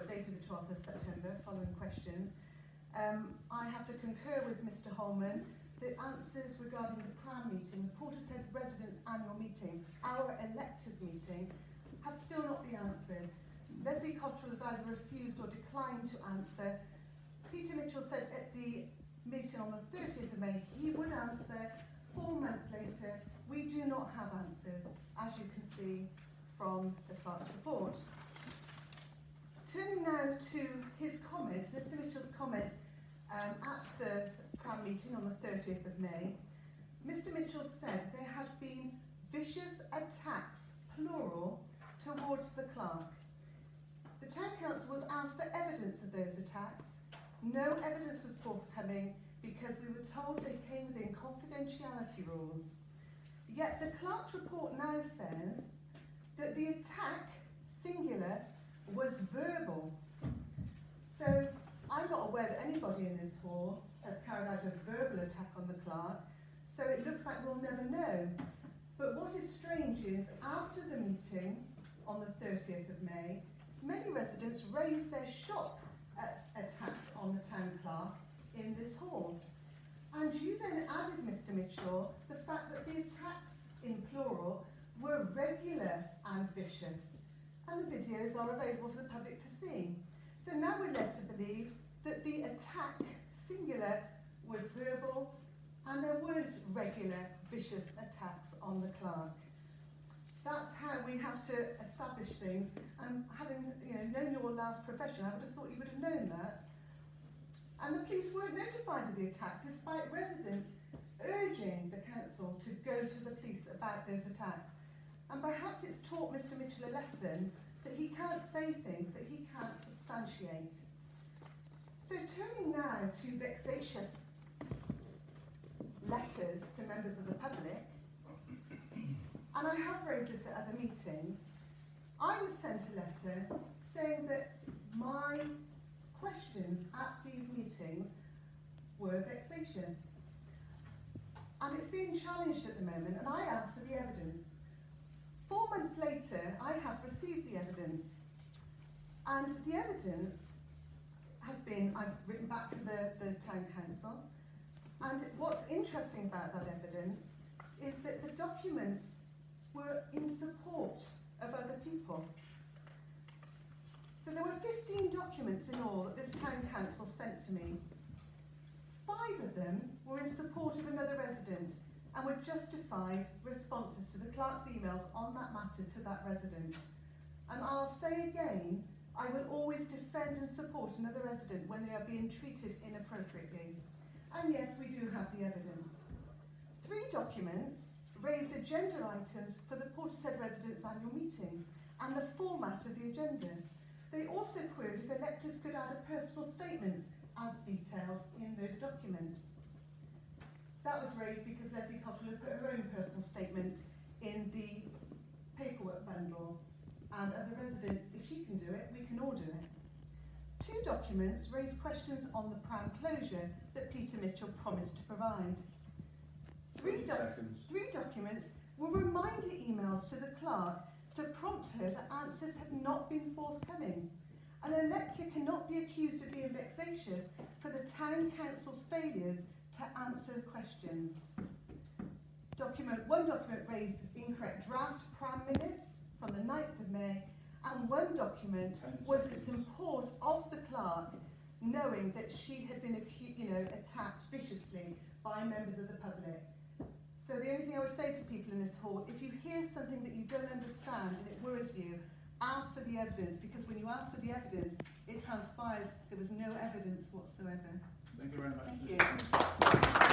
dated the 12th of September, following questions. I have to concur with Mr Holman. The answers regarding the PRAM meeting, the Portishead Residents Annual Meeting, our electors meeting, have still not been answered. Lesley Cottrell has either refused or declined to answer. Peter Mitchell said at the meeting on the 30th of May he would answer. 4 months later, we do not have answers, as you can see from the clerk's report. Turning now to his comment, Mr Mitchell's comment at the PRAM meeting on the 30th of May, Mr Mitchell said there had been vicious attacks, plural, towards the clerk. The Town Council was asked for evidence of those attacks. No evidence was forthcoming because we were told they came within confidentiality rules. Yet the clerk's report now says that the attack, singular, was verbal. So I'm not aware that anybody in this hall has carried out a verbal attack on the clerk, so it looks like we'll never know. But what is strange is, after the meeting on the 30th of May, many residents raised their shock at attacks on the town clerk in this hall. And you then added, Mr Mitchell, the fact that the attacks, in plural, were regular and vicious. And the videos are available for the public to see. So now we're led to believe that the attack, singular, was verbal, and there weren't regular, vicious attacks on the clerk. That's how we have to establish things, and having known your last profession, I would have thought you would have known that. And the police weren't notified of the attack, despite residents urging the council to go to the police about those attacks. And perhaps it's taught Mr Mitchell a lesson that he can't say things that he can't substantiate. So turning now to vexatious letters to members of the public, and I have raised this at other meetings, I was sent a letter saying that my questions at these meetings were vexatious. And it's being challenged at the moment, and I asked for the evidence. 4 months later, I have received the evidence. And the evidence has been, I've written back to the Town Council, and what's interesting about that evidence is that the documents were in support of other people. So there were 15 documents in all that this Town Council sent to me. 5 of them were in support of another resident and were justified responses to the clerk's emails on that matter to that resident. And I'll say again, I will always defend and support another resident when they are being treated inappropriately. And yes, we do have the evidence. 3 documents raised agenda items for the Portishead Residents Annual Meeting and the format of the agenda. They also queried if electors could add a personal statements as detailed in those documents. That was raised because Lesley Cottrell had put her own personal statement in the paperwork bundle. And as a resident, if she can do it, we can all do it. 2 documents raised questions on the PRAM closure that Peter Mitchell promised to provide. 3 documents were reminder emails to the clerk to prompt her that answers had not been forthcoming. An elector cannot be accused of being vexatious for the Town Council's failures to answer questions. One document raised incorrect draft PRAM minutes from the 9th of May, and 1 document was the support of the clerk, knowing that she had been attacked viciously by members of the public. So the only thing I would say to people in this hall, if you hear something that you don't understand and it worries you, ask for the evidence, because when you ask for the evidence, it transpires there was no evidence whatsoever. Thank you very much. Thank you.